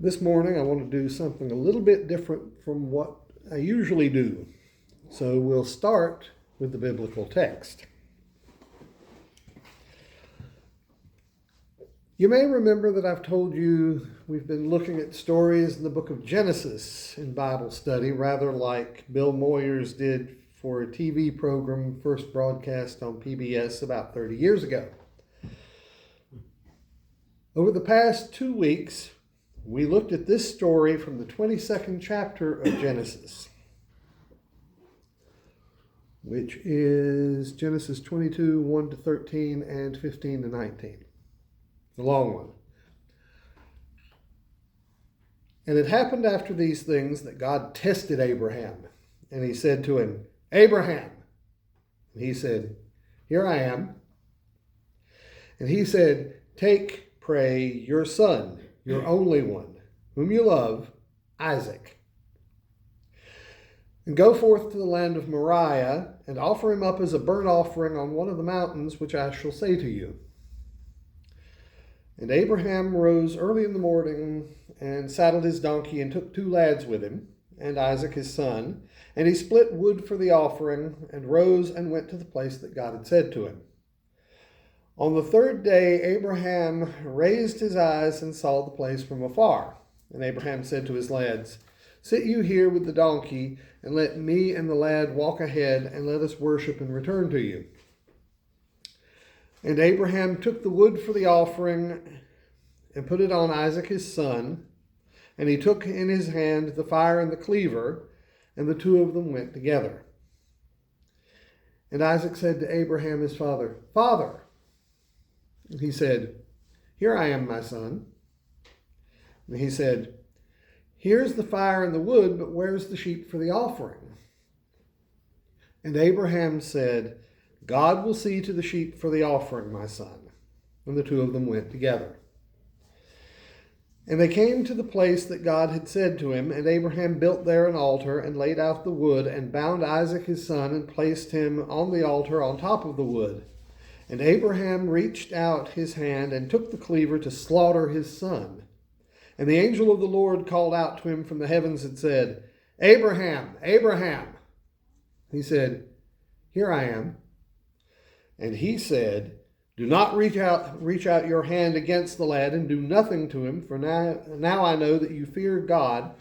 This morning I want to do something a little bit different from what I usually do. So we'll start with the biblical text. You may remember that I've told you we've been looking at stories in the book of Genesis in Bible study, rather like Bill Moyers did for a TV program first broadcast on PBS about 30 years ago. Over the past 2 weeks, we looked at this story from the 22nd chapter of Genesis, which is Genesis 22, 1 to 13, and 15 to 19. The long one. And it happened after these things that God tested Abraham, and he said to him, "Abraham." And he said, "Here I am." And he said, "Take, pray, your son, your only one, whom you love, Isaac, and go forth to the land of Moriah, and offer him up as a burnt offering on one of the mountains which I shall say to you." And Abraham rose early in the morning, and saddled his donkey, and took 2 lads with him, and Isaac his son, and he split wood for the offering, and rose and went to the place that God had said to him. On the 3rd day, Abraham raised his eyes and saw the place from afar. And Abraham said to his lads, "Sit you here with the donkey, and let me and the lad walk ahead, and let us worship and return to you." And Abraham took the wood for the offering, and put it on Isaac his son, and he took in his hand the fire and the cleaver, and the 2 of them went together. And Isaac said to Abraham his father, "Father." And he said, "Here I am, my son." And he said, "Here's the fire and the wood, but where's the sheep for the offering?" And Abraham said, "God will see to the sheep for the offering, my son." And the 2 of them went together. And they came to the place that God had said to him, and Abraham built there an altar, and laid out the wood, and bound Isaac his son, and placed him on the altar on top of the wood. And Abraham reached out his hand, and took the cleaver to slaughter his son. And the angel of the Lord called out to him from the heavens and said, "Abraham, Abraham." He said, "Here I am." And he said, "Do not reach out your hand against the lad, and do nothing to him, for now I know that you fear God,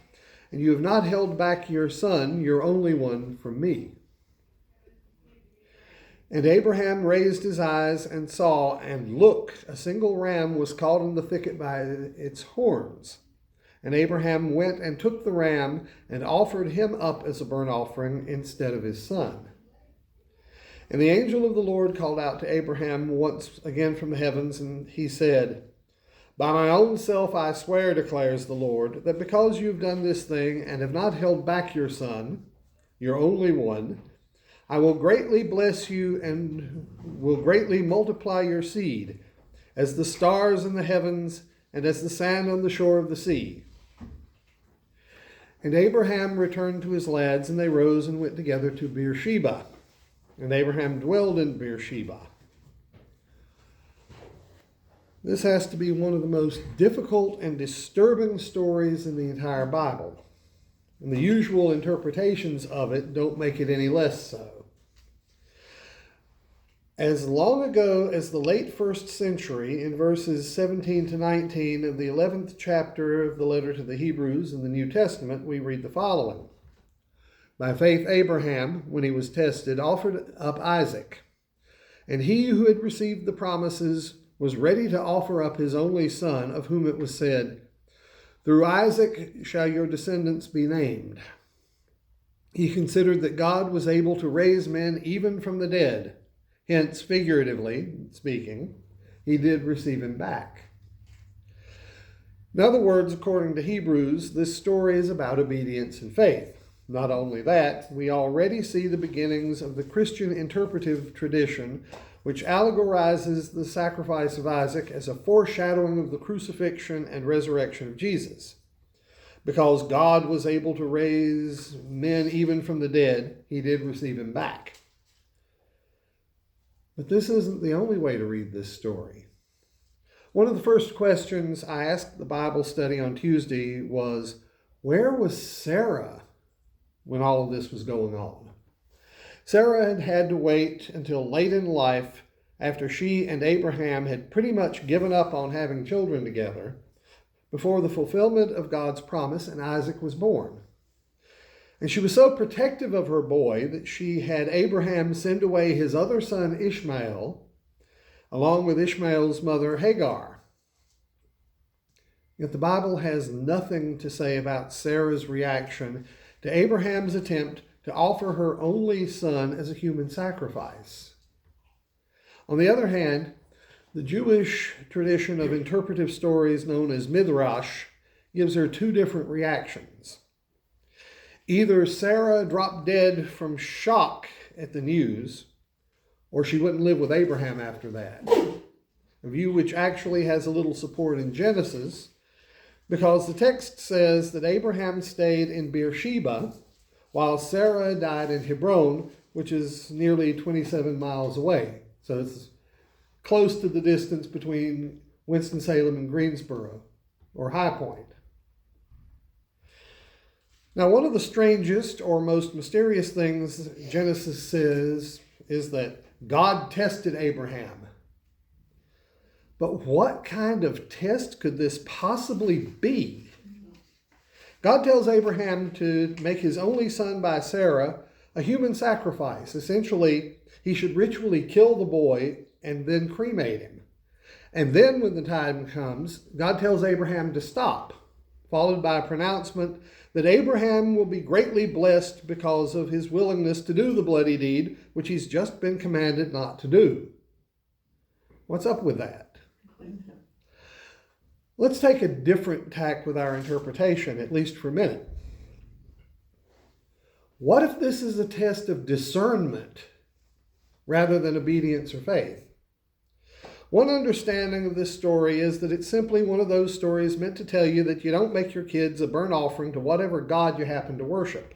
and you have not held back your son, your only one, from me." And Abraham raised his eyes and saw, and look, a single ram was caught in the thicket by its horns. And Abraham went and took the ram, and offered him up as a burnt offering instead of his son. And the angel of the Lord called out to Abraham once again from the heavens, and he said, "By my own self I swear, declares the Lord, that because you have done this thing, and have not held back your son, your only one, I will greatly bless you, and will greatly multiply your seed, as the stars in the heavens, and as the sand on the shore of the sea." And Abraham returned to his lads, and they rose and went together to Beersheba. And Abraham dwelled in Beersheba. This has to be one of the most difficult and disturbing stories in the entire Bible. And the usual interpretations of it don't make it any less so. As long ago as the late 1st century, in verses 17 to 19 of the 11th chapter of the letter to the Hebrews in the New Testament, we read the following. "By faith Abraham, when he was tested, offered up Isaac. And he who had received the promises was ready to offer up his only son, of whom it was said, 'Through Isaac shall your descendants be named.' He considered that God was able to raise men even from the dead. Hence, figuratively speaking, he did receive him back." In other words, according to Hebrews, this story is about obedience and faith. Not only that, we already see the beginnings of the Christian interpretive tradition, which allegorizes the sacrifice of Isaac as a foreshadowing of the crucifixion and resurrection of Jesus. Because God was able to raise men even from the dead, he did receive him back. But this isn't the only way to read this story. One of the first questions I asked the Bible study on Tuesday was, where was Sarah when all of this was going on? Sarah had had to wait until late in life, after she and Abraham had pretty much given up on having children together, before the fulfillment of God's promise and Isaac was born. And she was so protective of her boy that she had Abraham send away his other son Ishmael, along with Ishmael's mother Hagar. Yet the Bible has nothing to say about Sarah's reaction to Abraham's attempt to offer her only son as a human sacrifice. On the other hand, the Jewish tradition of interpretive stories known as Midrash gives her two different reactions. Either Sarah dropped dead from shock at the news, or she wouldn't live with Abraham after that. A view which actually has a little support in Genesis, because the text says that Abraham stayed in Beersheba, while Sarah died in Hebron, which is nearly 27 miles away. So it's close to the distance between Winston-Salem and Greensboro, or High Point. Now, one of the strangest or most mysterious things Genesis says is that God tested Abraham. But what kind of test could this possibly be? God tells Abraham to make his only son by Sarah a human sacrifice. Essentially, he should ritually kill the boy and then cremate him. And then when the time comes, God tells Abraham to stop, followed by a pronouncement that Abraham will be greatly blessed because of his willingness to do the bloody deed, which he's just been commanded not to do. What's up with that? Let's take a different tack with our interpretation, at least for a minute. What if this is a test of discernment rather than obedience or faith? One understanding of this story is that it's simply one of those stories meant to tell you that you don't make your kids a burnt offering to whatever god you happen to worship.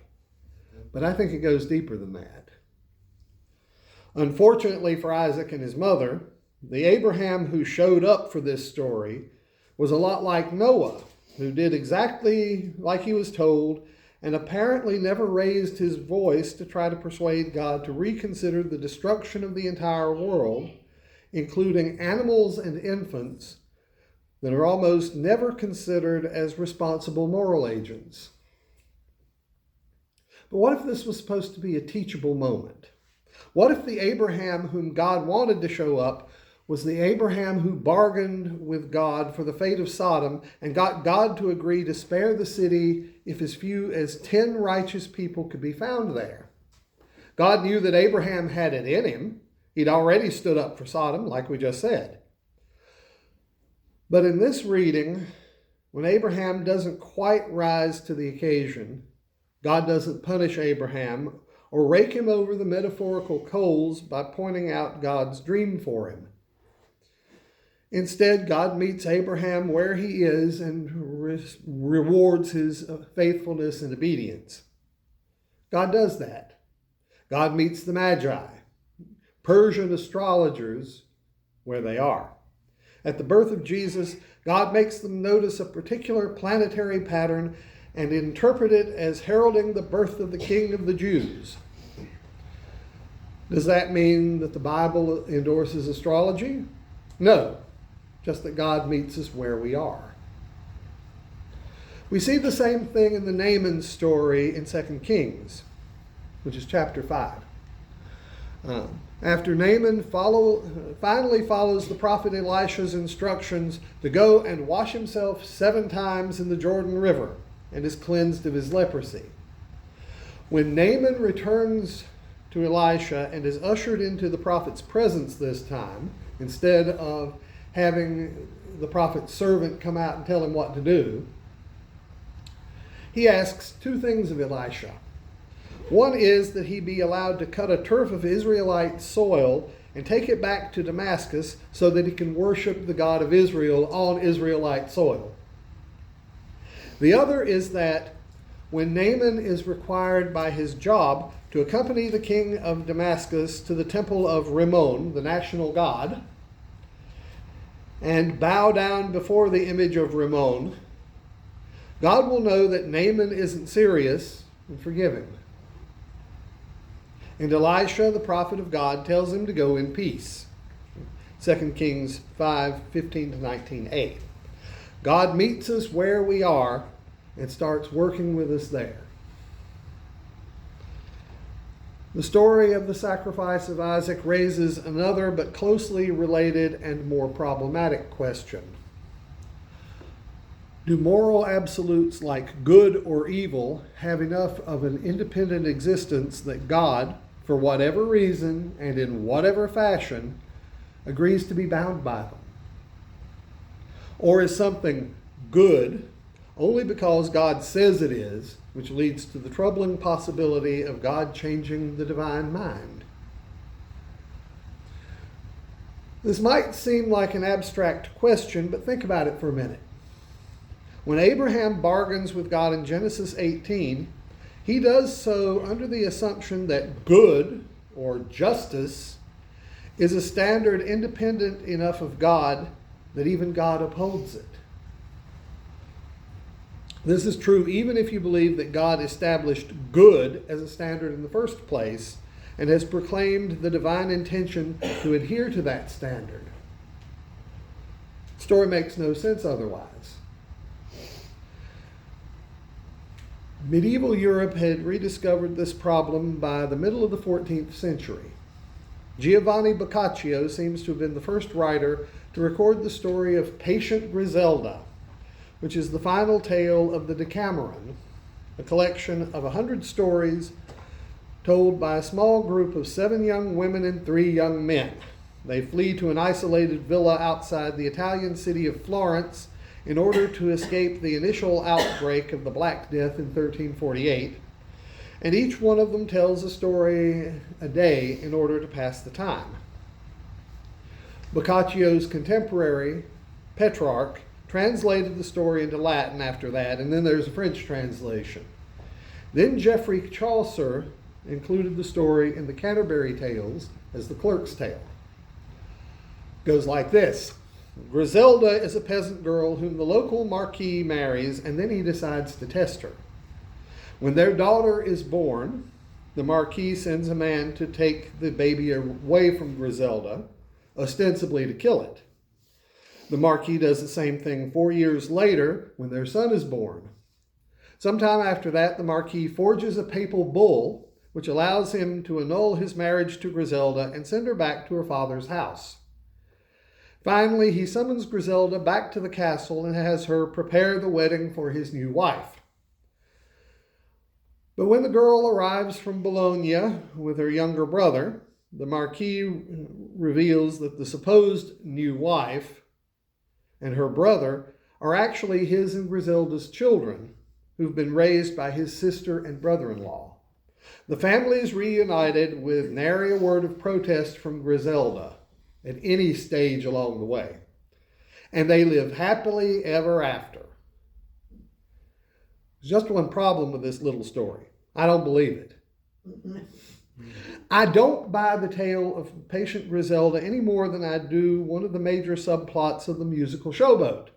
But I think it goes deeper than that. Unfortunately for Isaac and his mother, the Abraham who showed up for this story was a lot like Noah, who did exactly like he was told and apparently never raised his voice to try to persuade God to reconsider the destruction of the entire world, including animals and infants that are almost never considered as responsible moral agents. But what if this was supposed to be a teachable moment? What if the Abraham whom God wanted to show up was the Abraham who bargained with God for the fate of Sodom and got God to agree to spare the city if as few as 10 righteous people could be found there? God knew that Abraham had it in him. He'd already stood up for Sodom, like we just said. But in this reading, when Abraham doesn't quite rise to the occasion, God doesn't punish Abraham or rake him over the metaphorical coals by pointing out God's dream for him. Instead, God meets Abraham where he is and rewards his faithfulness and obedience. God does that. God meets the Magi, Persian astrologers, where they are. At the birth of Jesus, God makes them notice a particular planetary pattern and interpret it as heralding the birth of the King of the Jews. Does that mean that the Bible endorses astrology? No, just that God meets us where we are. We see the same thing in the Naaman story in 2 Kings, which is chapter 5. After Naaman finally follows the prophet Elisha's instructions to go and wash himself 7 times in the Jordan River and is cleansed of his leprosy. When Naaman returns to Elisha and is ushered into the prophet's presence this time, instead of having the prophet's servant come out and tell him what to do, he asks 2 things of Elisha. One is that he be allowed to cut a turf of Israelite soil and take it back to Damascus so that he can worship the God of Israel on Israelite soil. The other is that when Naaman is required by his job to accompany the king of Damascus to the temple of Rimmon, the national god, and bow down before the image of Rimmon, God will know that Naaman isn't serious and forgive him. And Elisha, the prophet of God, tells him to go in peace. 2 Kings 5:15-19a. God meets us where we are and starts working with us there. The story of the sacrifice of Isaac raises another but closely related and more problematic question. Do moral absolutes like good or evil have enough of an independent existence that God, for whatever reason and in whatever fashion, agrees to be bound by them? Or is something good only because God says it is, which leads to the troubling possibility of God changing the divine mind? This might seem like an abstract question, but think about it for a minute. When Abraham bargains with God in Genesis 18, he does so under the assumption that good, or justice, is a standard independent enough of God that even God upholds it. This is true even if you believe that God established good as a standard in the first place and has proclaimed the divine intention to adhere to that standard. The story makes no sense otherwise. Medieval Europe had rediscovered this problem by the middle of the 14th century. Giovanni Boccaccio seems to have been the first writer to record the story of Patient Griselda, which is the final tale of the Decameron, a collection of 100 stories told by a small group of 7 young women and 3 young men. They flee to an isolated villa outside the Italian city of Florence in order to escape the initial outbreak of the Black Death in 1348, and each one of them tells a story a day in order to pass the time. Boccaccio's contemporary, Petrarch, translated the story into Latin after that, and then there's a French translation. Then Geoffrey Chaucer included the story in the Canterbury Tales as the Clerk's Tale. It goes like this. Griselda is a peasant girl whom the local marquis marries, and then he decides to test her. When their daughter is born, the marquis sends a man to take the baby away from Griselda, ostensibly to kill it. The marquis does the same thing 4 years later when their son is born. Sometime after that, the marquis forges a papal bull, which allows him to annul his marriage to Griselda and send her back to her father's house. Finally, he summons Griselda back to the castle and has her prepare the wedding for his new wife. But when the girl arrives from Bologna with her younger brother, the marquis reveals that the supposed new wife and her brother are actually his and Griselda's children, who've been raised by his sister and brother-in-law. The family is reunited with nary a word of protest from Griselda at any stage along the way, and they live happily ever after. There's just one problem with this little story. I don't believe it. I don't buy the tale of Patient Griselda any more than I do one of the major subplots of the musical Showboat.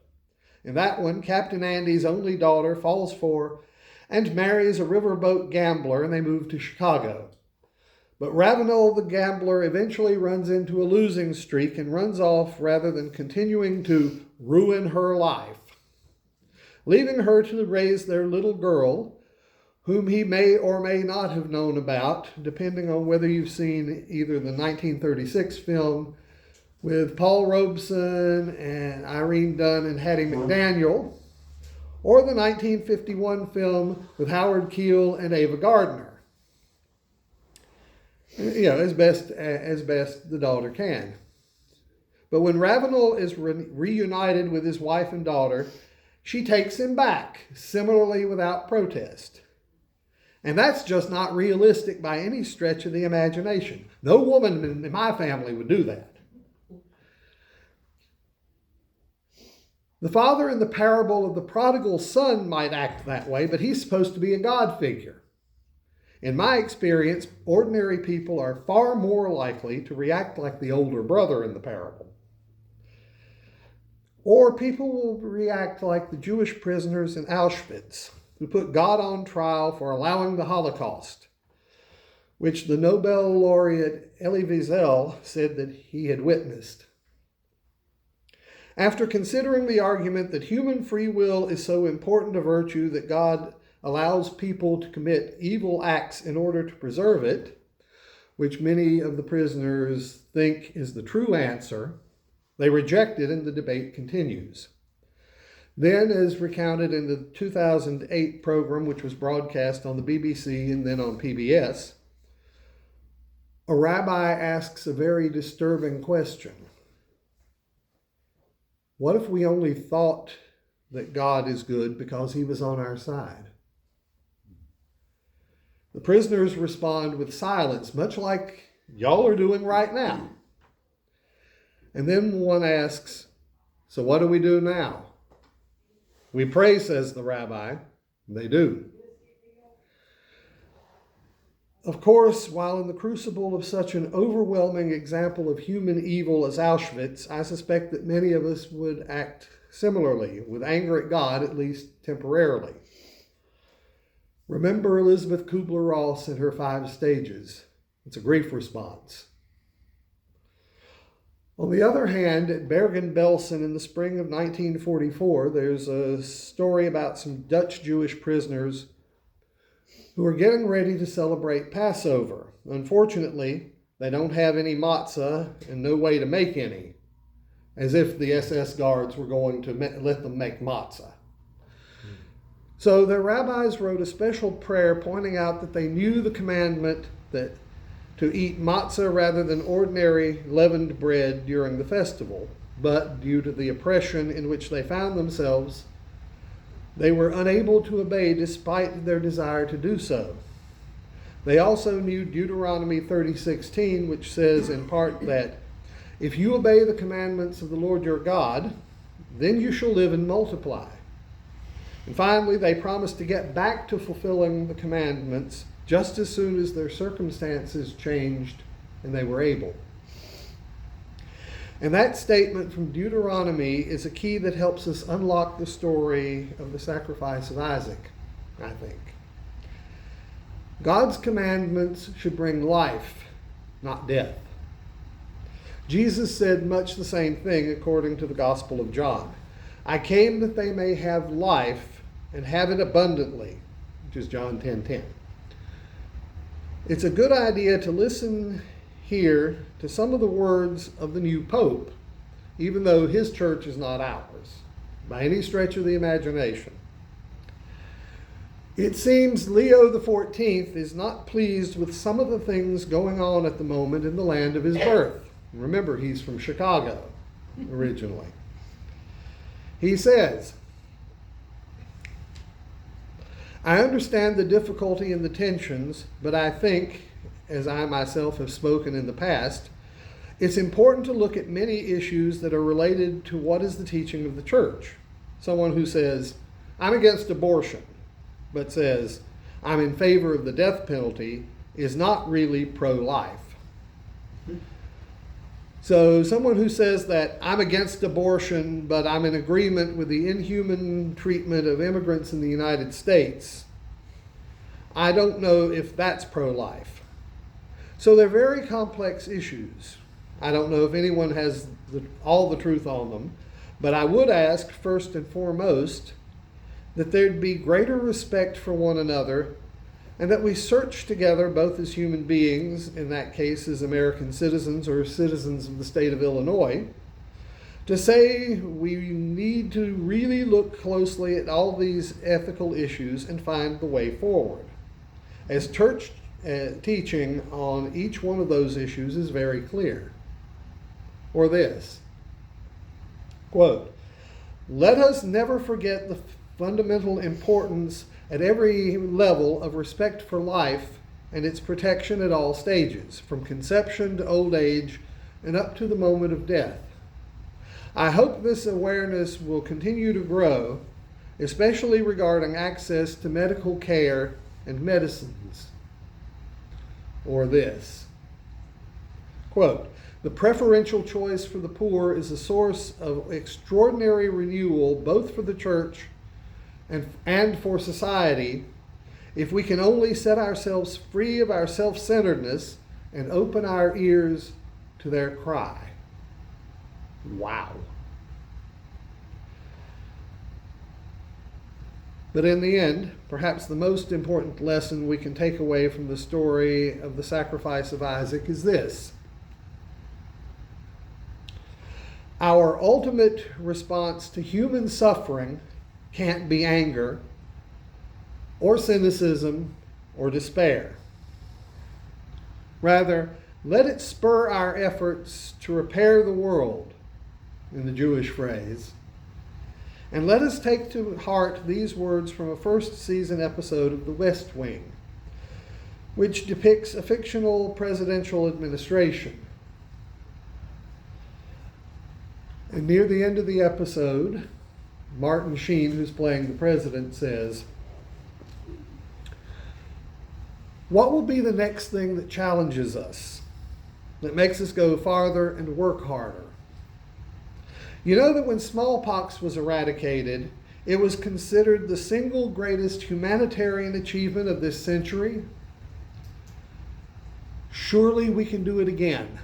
In that one, Captain Andy's only daughter falls for and marries a riverboat gambler, and they move to Chicago. But Ravenel the gambler eventually runs into a losing streak and runs off rather than continuing to ruin her life, leaving her to raise their little girl, whom he may or may not have known about, depending on whether you've seen either the 1936 film with Paul Robeson and Irene Dunn and Hattie McDaniel, or the 1951 film with Howard Keel and Ava Gardner. As best the daughter can. But when Ravenel is reunited with his wife and daughter, she takes him back, similarly without protest. And that's just not realistic by any stretch of the imagination. No woman in my family would do that. The father in the parable of the prodigal son might act that way, but he's supposed to be a God figure. In my experience, ordinary people are far more likely to react like the older brother in the parable. Or people will react like the Jewish prisoners in Auschwitz, who put God on trial for allowing the Holocaust, which the Nobel laureate Elie Wiesel said that he had witnessed. After considering the argument that human free will is so important a virtue that God allows people to commit evil acts in order to preserve it, which many of the prisoners think is the true answer, they reject it and the debate continues. Then, as recounted in the 2008 program, which was broadcast on the BBC and then on PBS, a rabbi asks a very disturbing question. What if we only thought that God is good because he was on our side? The prisoners respond with silence, much like y'all are doing right now. And then one asks, so what do we do now? We pray, says the rabbi. They do. Of course, while in the crucible of such an overwhelming example of human evil as Auschwitz, I suspect that many of us would act similarly, with anger at God, at least temporarily. Remember Elizabeth Kubler-Ross and her 5 stages. It's a grief response. On the other hand, at Bergen-Belsen in the spring of 1944, there's a story about some Dutch Jewish prisoners who are getting ready to celebrate Passover. Unfortunately, they don't have any matzah and no way to make any, as if the SS guards were going to let them make matzah. So their rabbis wrote a special prayer pointing out that they knew the commandment that to eat matzah rather than ordinary leavened bread during the festival, but due to the oppression in which they found themselves, they were unable to obey despite their desire to do so. They also knew Deuteronomy 30:16, which says in part that if you obey the commandments of the Lord your God, then you shall live and multiply. And finally, they promised to get back to fulfilling the commandments just as soon as their circumstances changed and they were able. And that statement from Deuteronomy is a key that helps us unlock the story of the sacrifice of Isaac, I think. God's commandments should bring life, not death. Jesus said much the same thing according to the Gospel of John. I came that they may have life and have it abundantly, which is John 10:10. It's a good idea to listen here to some of the words of the new Pope, even though his church is not ours, by any stretch of the imagination. It seems Leo XIV is not pleased with some of the things going on at the moment in the land of his birth. Remember, he's from Chicago originally. He says, I understand the difficulty and the tensions, but I think, as I myself have spoken in the past, it's important to look at many issues that are related to what is the teaching of the church. Someone who says, I'm against abortion, but says, I'm in favor of the death penalty, is not really pro-life. So someone who says that I'm against abortion, but I'm in agreement with the inhuman treatment of immigrants in the United States, I don't know if that's pro-life. So they're very complex issues. I don't know if anyone has all the truth on them, but I would ask first and foremost that there'd be greater respect for one another and that we search together, both as human beings, in that case as American citizens or citizens of the state of Illinois, to say we need to really look closely at all these ethical issues and find the way forward. As church teaching on each one of those issues is very clear. Or this, quote, let us never forget the fundamental importance at every level of respect for life and its protection at all stages, from conception to old age and up to the moment of death. I hope this awareness will continue to grow, especially regarding access to medical care and medicines. Or this, quote, The preferential choice for the poor is a source of extraordinary renewal both for the church and for society if we can only set ourselves free of our self-centeredness and open our ears to their cry. Wow. But in the end, perhaps the most important lesson we can take away from the story of the sacrifice of Isaac is this. Our ultimate response to human suffering can't be anger or cynicism or despair. Rather, let it spur our efforts to repair the world, in the Jewish phrase. And let us take to heart these words from a first season episode of The West Wing, which depicts a fictional presidential administration. And near the end of the episode, Martin Sheen, who's playing the president, says, "What will be the next thing that challenges us, that makes us go farther and work harder? You know that when smallpox was eradicated, it was considered the single greatest humanitarian achievement of this century? Surely we can do it again,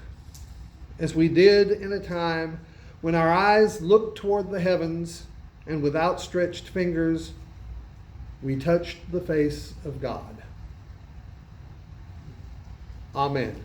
as we did in a time when our eyes looked toward the heavens and with outstretched fingers, we touched the face of God." Amen.